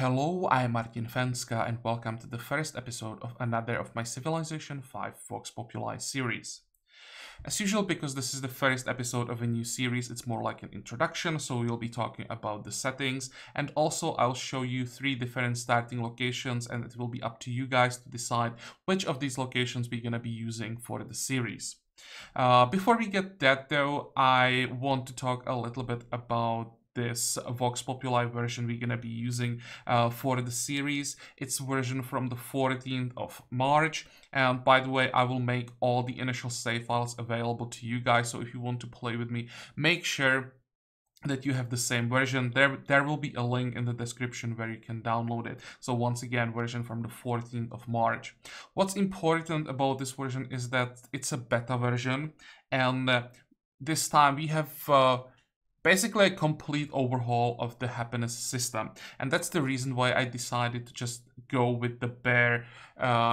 Hello, I'm Martin Fencka and welcome to the first episode of another of my Civilization 5 Vox Populi series. As usual, because this is the first episode of a new series, it's more like an introduction, so we'll be talking about the settings, and also I'll show you 3 different starting locations, and it will be up to you guys to decide which of these locations we're gonna be using for the series. Before we get that though, I want to talk a little bit about this Vox Populi version we're gonna be using for the series. It's version from the 14th of March, and by the way, I will make all the initial save files available to you guys, so if you want to play with me, make sure that you have the same version. There will be a link in the description where you can download it. So once again, version from the 14th of March. What's important about this version is that it's a beta version, and this time we have basically a complete overhaul of the happiness system, and that's the reason why I decided to just go with the bare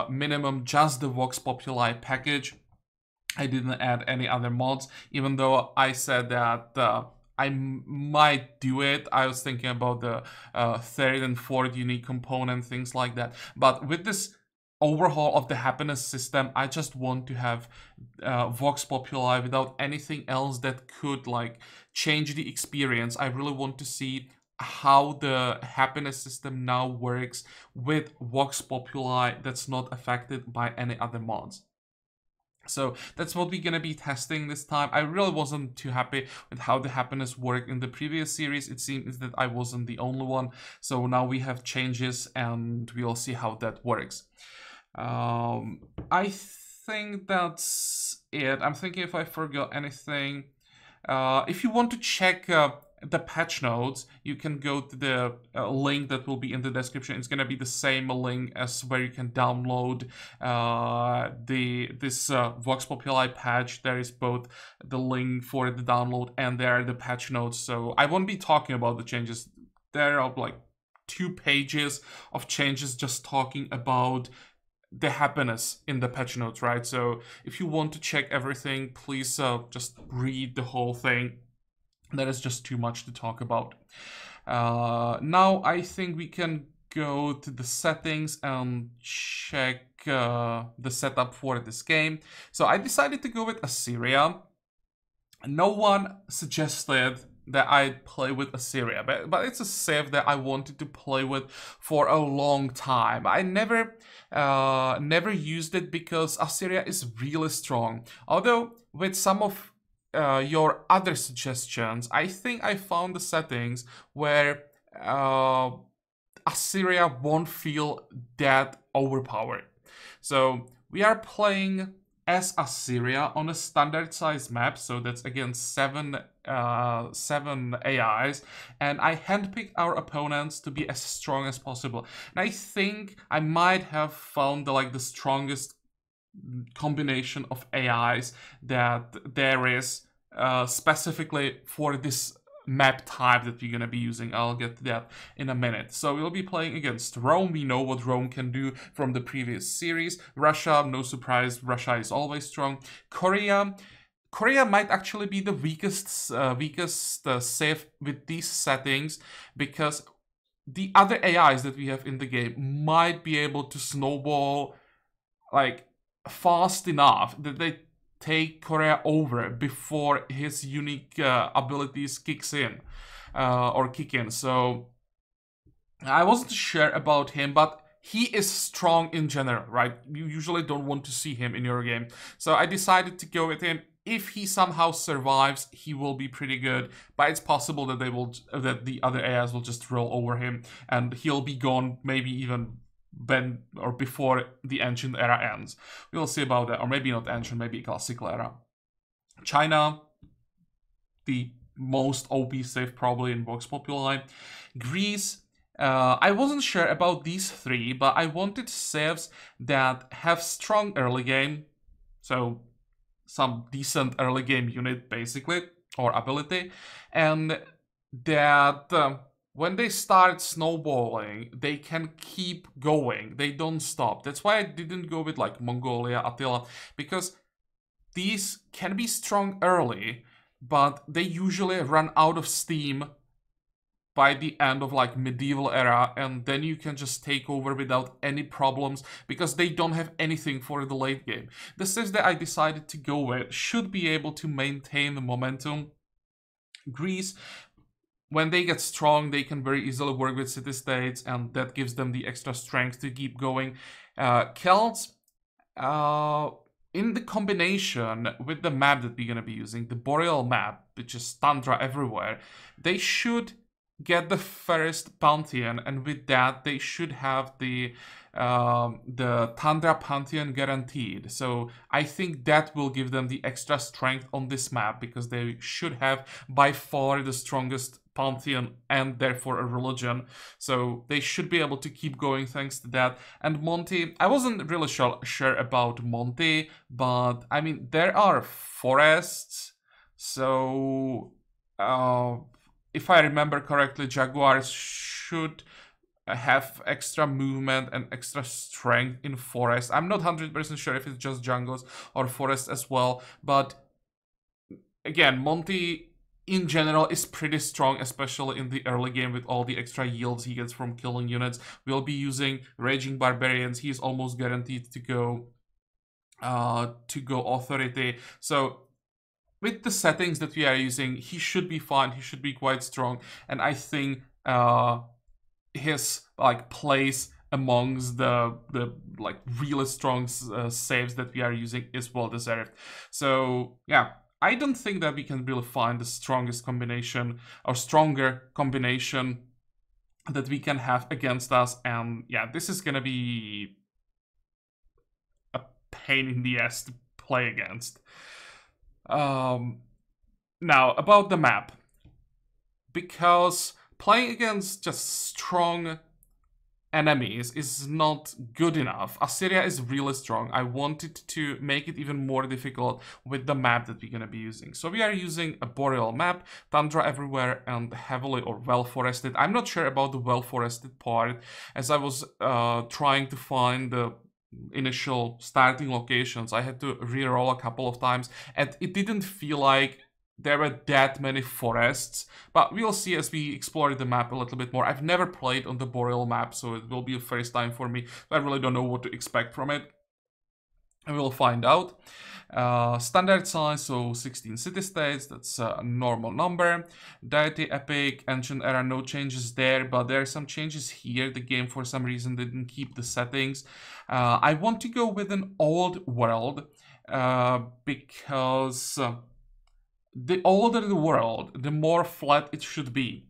minimum, just the Vox Populi package. I didn't add any other mods, even though I said that I might do it. I was thinking about the third and fourth unique component, things like that. But with this overhaul of the happiness system, I just want to have Vox Populi without anything else that could like change the experience. I really want to see how the happiness system now works with Vox Populi that's not affected by any other mods. So that's what we're gonna be testing this time. I really wasn't too happy with how the happiness worked in the previous series. It seems that I wasn't the only one. So now we have changes and we'll see how that works. I think that's it. I'm thinking if I forgot anything. If you want to check the patch notes, you can go to the link that will be in the description. It's gonna be the same link as where you can download this Vox Populi patch. There is both the link for the download and there are the patch notes. So I won't be talking about the changes. There are like 2 pages of changes just talking about the happiness in the patch notes, right? So if you want to check everything, please just read the whole thing. That is just too much to talk about. Now I think we can go to the settings and check the setup for this game. So I decided to go with Assyria. No one suggested that I play with Assyria, but it's a civ that I wanted to play with for a long time. I never used it because Assyria is really strong. Although with some of your other suggestions, I think I found the settings where Assyria won't feel that overpowered. So we are playing as Assyria on a standard size map, so that's again 7 AIs, and I handpicked our opponents to be as strong as possible. And I think I might have found the strongest combination of AIs that there is specifically for this map type that we're gonna be using. I'll get to that in a minute. So we'll be playing against Rome. We know what Rome can do from the previous series. Russia, no surprise, Russia is always strong. Korea might actually be the weakest save with these settings, because the other AIs that we have in the game might be able to snowball like fast enough that they take Korea over before his unique abilities kick in. So I wasn't sure about him, but he is strong in general, right? You usually don't want to see him in your game. So I decided to go with him. If he somehow survives, he will be pretty good, but it's possible that the other AIs will just roll over him and he'll be gone, maybe even when or before the ancient era ends. We'll see about that, or maybe not ancient, maybe classical era. China, the most OP save probably in Vox Populi. Greece, I wasn't sure about these 3, but I wanted saves that have strong early game, so some decent early game unit basically, or ability, and that when they start snowballing, they can keep going. They don't stop. That's why I didn't go with like Mongolia, Attila, because these can be strong early, but they usually run out of steam by the end of like medieval era, and then you can just take over without any problems because they don't have anything for the late game. The civs that I decided to go with should be able to maintain the momentum. Greece, when they get strong, they can very easily work with city-states, and that gives them the extra strength to keep going. Celts, in the combination with the map that we're going to be using, the Boreal map, which is Tundra everywhere, they should get the first Pantheon, and with that, they should have the Tundra Pantheon guaranteed. So I think that will give them the extra strength on this map, because they should have by far the strongest Pantheon and therefore a religion. So they should be able to keep going thanks to that. And Monty, I wasn't really sure about Monty, but I mean, there are forests, so if I remember correctly, Jaguars should have extra movement and extra strength in forest. I'm not 100% sure if it's just jungles or forests as well, but again, Monty in general is pretty strong, especially in the early game with all the extra yields he gets from killing units. We'll be using Raging Barbarians. He's almost guaranteed to go Authority. So with the settings that we are using, he should be fine. He should be quite strong, and I think his like place amongst the like really strong saves that we are using is well deserved. So yeah, I don't think that we can really find the strongest combination or stronger combination that we can have against us, and yeah, this is gonna be a pain in the ass to play against. Now, about the map. Because playing against just strong enemies is not good enough. Assyria is really strong. I wanted to make it even more difficult with the map that we're going to be using. So we are using a Boreal map, Tundra everywhere, and heavily or well-forested. I'm not sure about the well-forested part, as I was trying to find the initial starting locations. I had to reroll a couple of times, and it didn't feel like there were that many forests, but we'll see as we explore the map a little bit more. I've never played on the Boreal map, so it will be a first time for me. I really don't know what to expect from it. And we'll find out. Standard size, so 16 city-states, that's a normal number. Deity, Epic, Ancient Era, no changes there, but there are some changes here. The game, for some reason, didn't keep the settings. I want to go with an old world, because the older the world, the more flat it should be.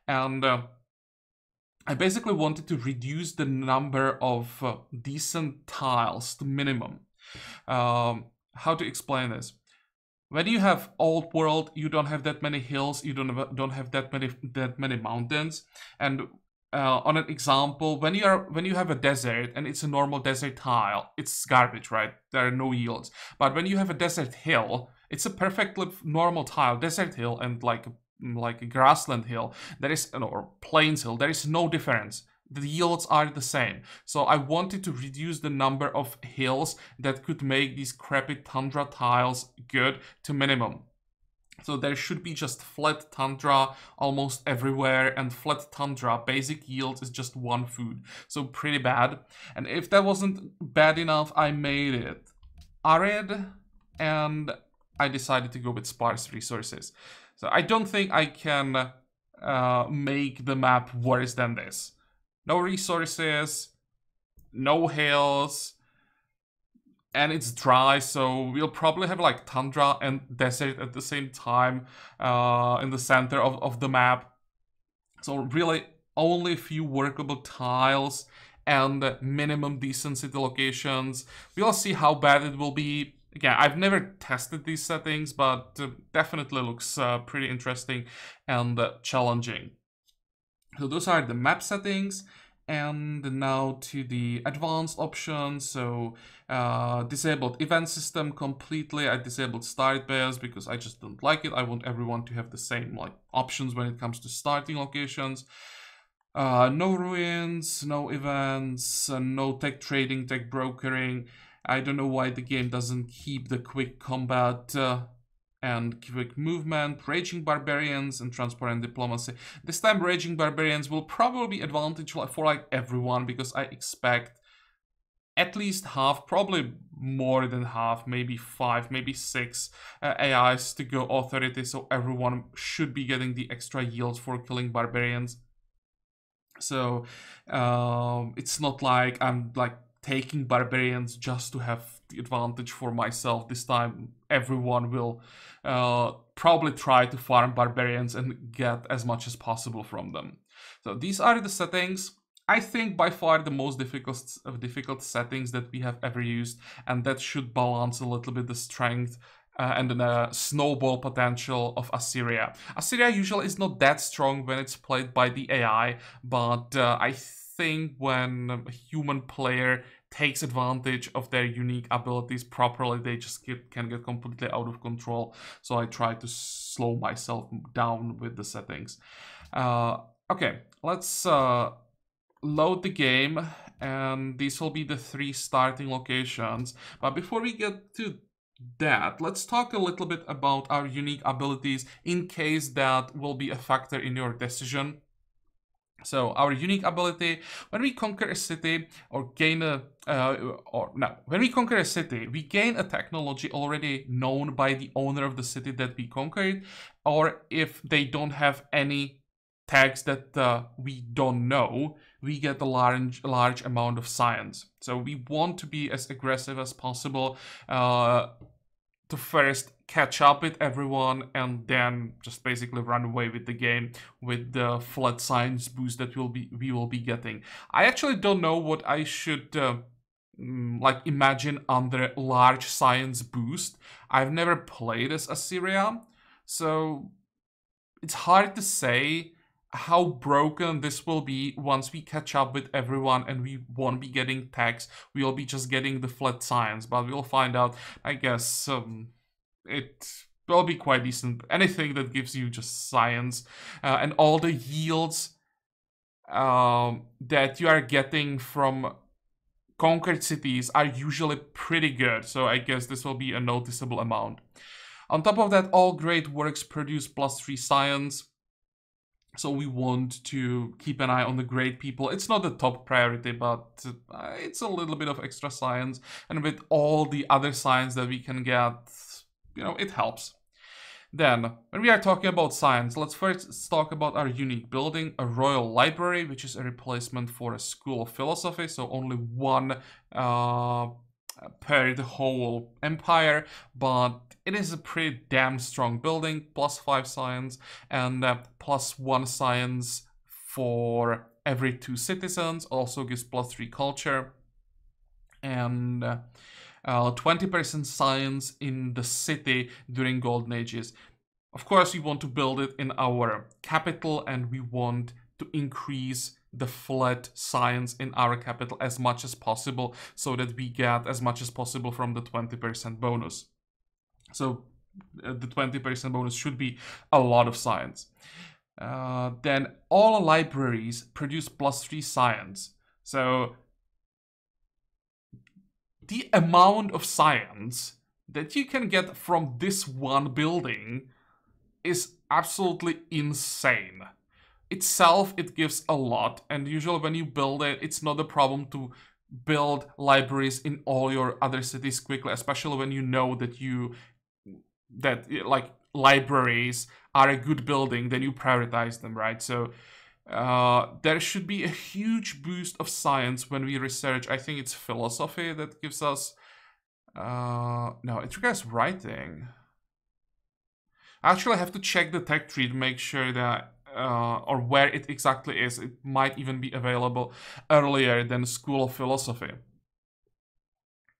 And I basically wanted to reduce the number of decent tiles to minimum. How to explain this? When you have old world, you don't have that many hills, you don't have that many mountains, and on an example, when you have a desert and it's a normal desert tile, it's garbage, right? There are no yields. But when you have a desert hill, it's a perfectly normal tile, desert hill, and like a grassland hill, there is, or plains hill, there is no difference. The yields are the same. So I wanted to reduce the number of hills that could make these crappy tundra tiles good to minimum. So there should be just flat tundra almost everywhere, and flat tundra basic yield is just 1 food. So pretty bad. And if that wasn't bad enough, I made it arid, and I decided to go with sparse resources. So I don't think I can make the map worse than this. No resources, no hills, and it's dry, so we'll probably have like tundra and desert at the same time in the center of the map. So really only a few workable tiles and minimum decent city locations. We'll see how bad it will be. Again, I've never tested these settings, but definitely looks pretty interesting and challenging. So those are the map settings. And now to the advanced options. So disabled event system completely. I disabled start base because I just don't like it. I want everyone to have the same like options when it comes to starting locations. No ruins, no events, no tech trading, tech brokering. I don't know why the game doesn't keep the quick combat and quick movement, raging barbarians, and transparent diplomacy. This time raging barbarians will probably be advantage for like everyone, because I expect at least half, probably more than half, maybe 5, maybe 6 AIs to go authority, so everyone should be getting the extra yields for killing barbarians. So it's not like I'm like taking barbarians just to have the advantage for myself. This time everyone will probably try to farm barbarians and get as much as possible from them. So these are the settings. I think by far the most difficult settings that we have ever used, and that should balance a little bit the strength and the snowball potential of Assyria. Assyria usually is not that strong when it's played by the AI, but I think when a human player takes advantage of their unique abilities properly, they just can get completely out of control. So I try to slow myself down with the settings. Okay, let's load the game, and these will be the 3 starting locations. But before we get to that, let's talk a little bit about our unique abilities in case that will be a factor in your decision. So our unique ability, when we conquer a city or gain a, when we conquer a city, we gain a technology already known by the owner of the city that we conquered, or if they don't have any tags that we don't know, we get a large amount of science. So we want to be as aggressive as possible to first catch up with everyone and then just basically run away with the game with the flat science boost that we will be getting. I actually don't know what I should like imagine under large science boost. I've never played as Assyria, so it's hard to say how broken this will be once we catch up with everyone and we won't be getting tags. We'll be just getting the flat science, but we'll find out. I guess it will be quite decent. Anything that gives you just science and all the yields that you are getting from conquered cities are usually pretty good, so I guess this will be a noticeable amount. On top of that, all great works produce +3 science. So we want to keep an eye on the great people. It's not the top priority, but it's a little bit of extra science. And with all the other science that we can get, you know, it helps. Then, when we are talking about science, let's first talk about our unique building, a royal library, which is a replacement for a school of philosophy. So only one per the whole empire, but it is a pretty damn strong building, +5 science and +1 science for every 2 citizens, also gives +3 culture, and 20% science in the city during golden ages. Of course, we want to build it in our capital, and we want to increase the flat science in our capital as much as possible so that we get as much as possible from the 20% bonus. So the 20% bonus should be a lot of science. Then all libraries produce +3 science. So the amount of science that you can get from this one building is absolutely insane. Itself, it gives a lot, and usually when you build it, it's not a problem to build libraries in all your other cities quickly, especially when you know that like libraries are a good building, then you prioritize them, right? So there should be a huge boost of science when we research. I think it's philosophy that gives us no, it requires writing. Actually, I have to check the tech tree to make sure that or where it exactly is. It might even be available earlier than School of Philosophy.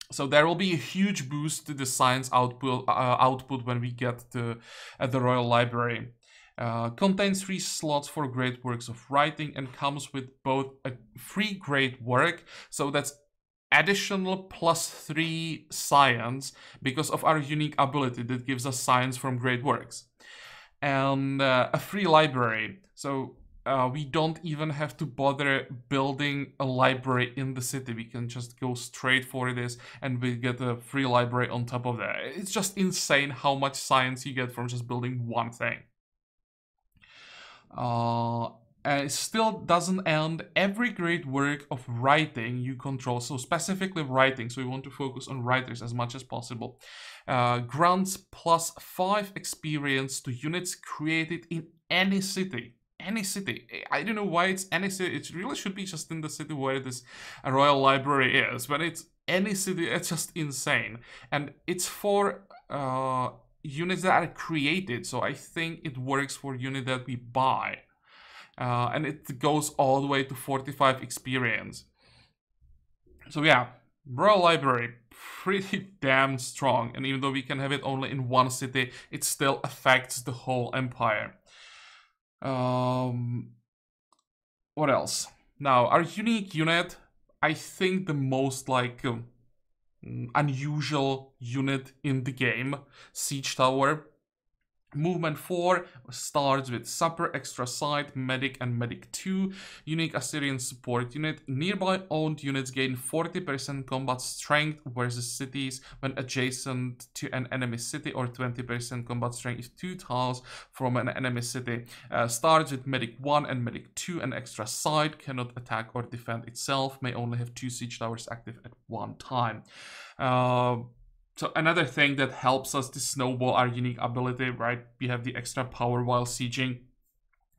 So there will be a huge boost to the science output when we get to the Royal Library. Contains 3 slots for great works of writing and comes with both a free great work, so that's additional +3 science because of our unique ability that gives us science from great works, and a free library. So we don't even have to bother building a library in the city. We can just go straight for this and we get a free library on top of that. It's just insane how much science you get from just building one thing. And it still doesn't end every great work of writing you control, so specifically writing, so we want to focus on writers as much as possible, grants +5 experience to units created in any city. Any city. I don't know why it's any city. It really should be just in the city where this royal library is. But it's any city. It's just insane. And it's for units that are created. So I think it works for units that we buy. And it goes all the way to 45 experience. So yeah, Royal Library, pretty damn strong. And even though we can have it only in one city, it still affects the whole empire. What else? Now, our unique unit, I think the most like unusual unit in the game, Siege Tower. Movement 4 starts with Supper, Extra Sight, Medic, and Medic 2. Unique Assyrian support unit. Nearby owned units gain 40% combat strength versus cities when adjacent to an enemy city, or 20% combat strength if 2 tiles from an enemy city. Starts with Medic 1 and Medic 2, and Extra Sight. Cannot attack or defend itself. May only have 2 siege towers active at one time. So another thing that helps us to snowball our unique ability, right? We have the extra power while sieging.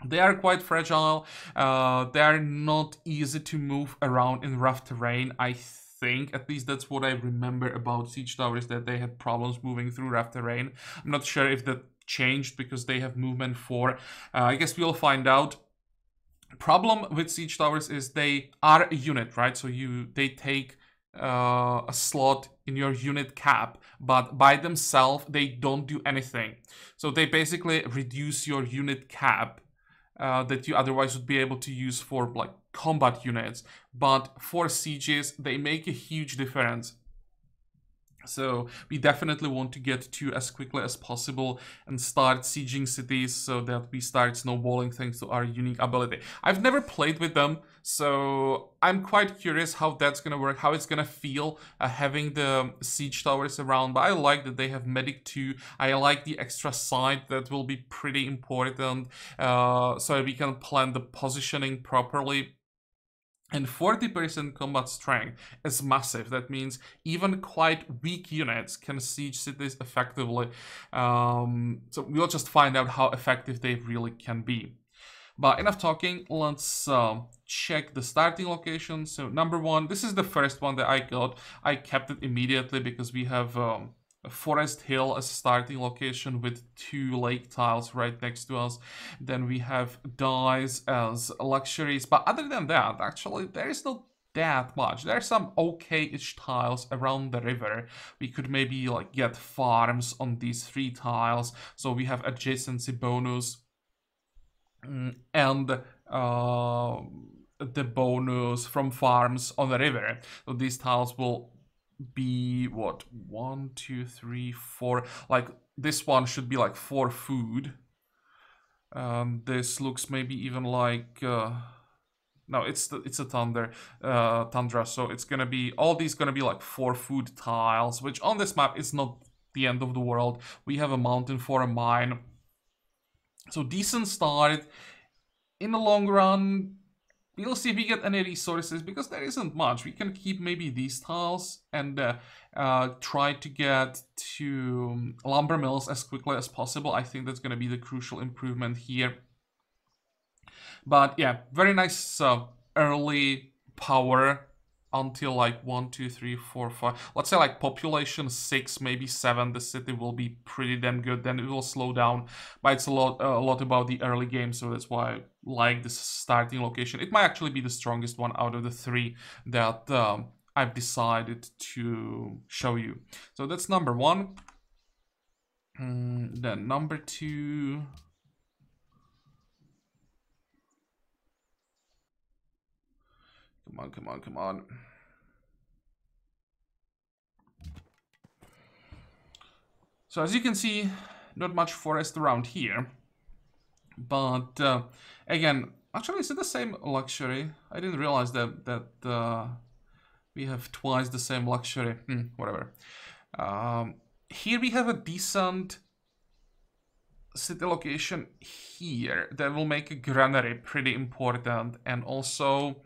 They are quite fragile. They are not easy to move around in rough terrain. I think, at least that's what I remember about siege towers, that they had problems moving through rough terrain. I'm not sure if that changed because they have movement 4. I guess we'll find out. Problem with siege towers is they are a unit, right? So they take a slot in your unit cap, but by themselves they don't do anything. So they basically reduce your unit cap that you otherwise would be able to use for like combat units, but for sieges they make a huge difference. So we definitely want to get to as quickly as possible and start sieging cities so that we start snowballing thanks to our unique ability. I've never played with them, so I'm quite curious how that's gonna work, how it's gonna feel having the siege towers around. But I like that they have Medic 2. I like the extra side. That will be pretty important, so we can plan the positioning properly. And 40% combat strength is massive. That means even quite weak units can siege cities effectively. So we'll just find out how effective they really can be. But enough talking, let's check the starting location. So number 1, this is the first one that I got. I kept it immediately because we have Forest Hill as a starting location with 2 lake tiles right next to us. Then we have Dyes as luxuries, but other than that, actually, there is not that much. There are some okay-ish tiles around the river. We could maybe like get farms on these 3 tiles, so we have adjacency bonus and the bonus from farms on the river. So these tiles will be what, 1 2 3 4, like this one should be like 4 food. This looks maybe even like no, it's a tundra, so it's gonna be, all these gonna be like 4 food tiles, which on this map is not the end of the world. We have a mountain for a mine, so decent start. In the long run, we'll see if we get any resources, because there isn't much. We can keep maybe these tiles and try to get to lumber mills as quickly as possible. I think that's going to be the crucial improvement here. But yeah, very nice early power until like 1 2 3 4 5, let's say like population 6, maybe 7. The city will be pretty damn good. Then it will slow down, but it's a lot about the early game, so that's why I like this starting location. It might actually be the strongest one out of the 3 that I've decided to show you. So that's number 1. Then number 2. Come on. So as you can see, not much forest around here. But again, Actually, is it the same luxury? I didn't realize that we have twice the same luxury. Whatever. Here we have a decent city location here that will make a granary pretty important, and also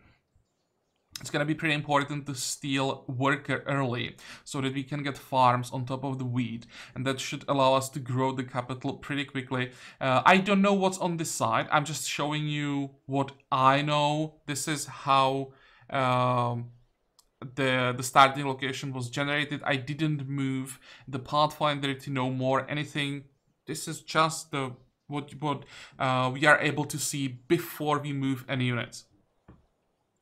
it's gonna be pretty important to steal worker early so that we can get farms on top of the wheat, and that should allow us to grow the capital pretty quickly. I don't know what's on this side. I'm just showing you what I know. This is how the starting location was generated. I didn't move the pathfinder to know more anything. This is just the what we are able to see before we move any units.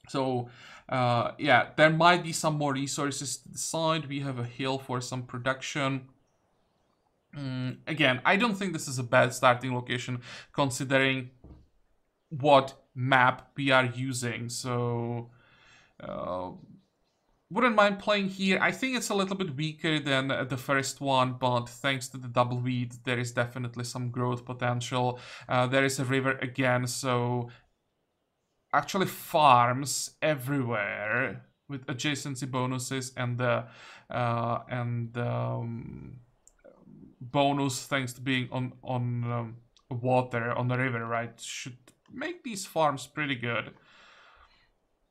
So yeah, there might be some more resources to the side. We have a hill for some production. Again, I don't think this is a bad starting location considering what map we are using. So wouldn't mind playing here. I think it's a little bit weaker than the first one, but thanks to the double wheat, there is definitely some growth potential. There is a river again, so actually farms everywhere with adjacency bonuses and the bonus thanks to being on water on the river, right? Should make these farms pretty good.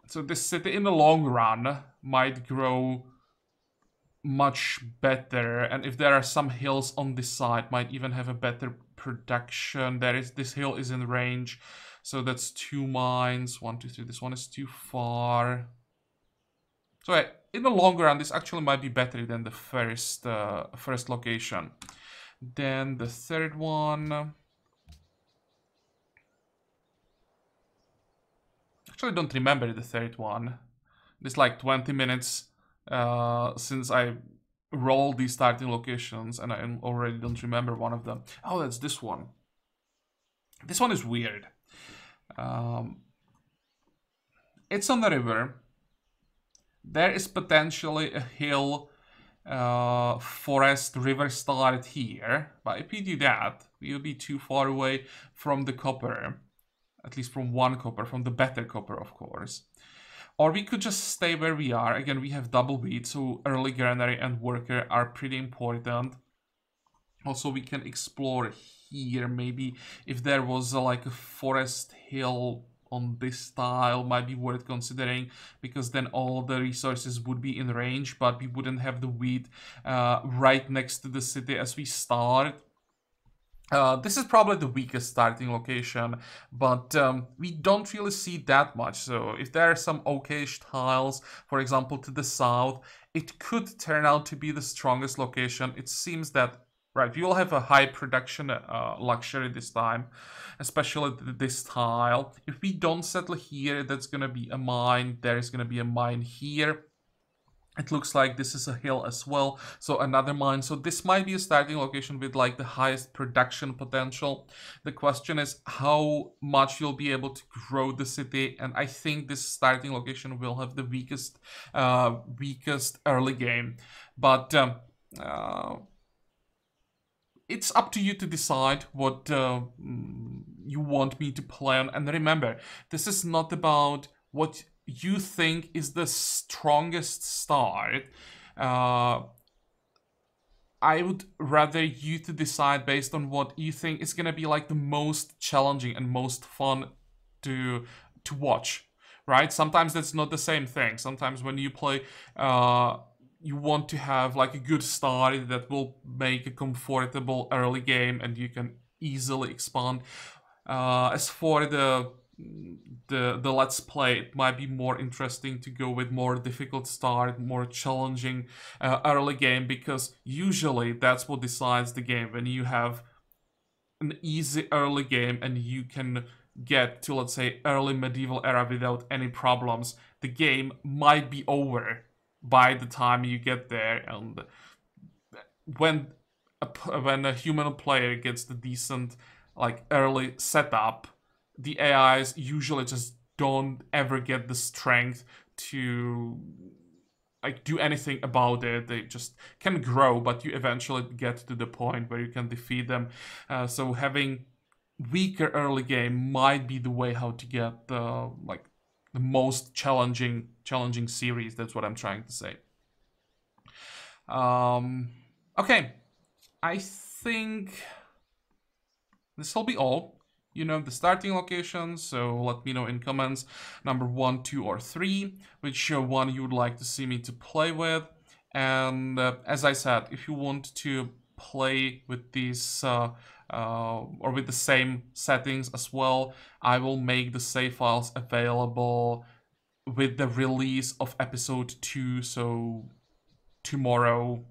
So this city in the long run might grow much better, and if there are some hills on this side, might even have a better production. This hill is in range, so that's 2 mines. 1, 2, 3. This one is too far. So yeah, in the long run, this actually might be better than the first location. Then the third one. Actually, I don't remember the third one. It's like 20 minutes since I rolled these starting locations, and I already don't remember one of them. Oh, that's this one. This one is weird. It's on the river. There is potentially a hill, forest, river started here, but if we do that, we'll be too far away from the copper. At least from one copper, from the better copper, of course. Or we could just stay where we are. Again, we have double wheat, so early granary and worker are pretty important. Also, we can explore here. Maybe if there was like a forest hill on this tile, might be worth considering, because then all the resources would be in range, but we wouldn't have the wheat right next to the city as we start. This is probably the weakest starting location, but we don't really see that much. So if there are some okayish tiles, for example, to the south, it could turn out to be the strongest location. It seems that, right, we will have a high production luxury this time, especially this tile. If we don't settle here, that's going to be a mine. There is going to be a mine here. It looks like this is a hill as well, so another mine. So this might be a starting location with like the highest production potential. The question is how much you'll be able to grow the city, and I think this starting location will have the weakest early game. But it's up to you to decide what you want me to play on. And remember, this is not about what you think is the strongest start. I would rather you to decide based on what you think is gonna be like the most challenging and most fun to watch, right? Sometimes that's not the same thing. Sometimes when you play, you want to have like a good start that will make a comfortable early game and you can easily expand. As for the let's play, it might be more interesting to go with more difficult start, more challenging early game, because usually that's what decides the game. When you have an easy early game and you can get to, let's say, early medieval era without any problems, the game might be over by the time you get there. And when a human player gets the decent like early setup, the AIs usually just don't ever get the strength to like do anything about it. They just can grow, but you eventually get to the point where you can defeat them. So having weaker early game might be the way how to get the most challenging series. That's what I'm trying to say. Okay, I think this will be all. You know the starting location, so let me know in comments number 1, 2, or 3 which one you would like to see me to play with. And as I said, if you want to play with these or with the same settings as well, I will make the save files available with the release of episode 2, so tomorrow,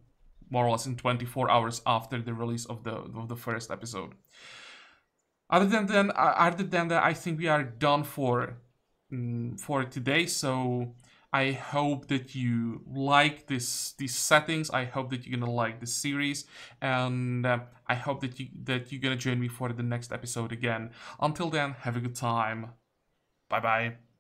more or less in 24 hours after the release of the first episode. Other than that, I think we are done for today. So I hope that you like these settings. I hope that you're gonna like this series, and I hope that you're gonna join me for the next episode again. Until then, have a good time. Bye bye.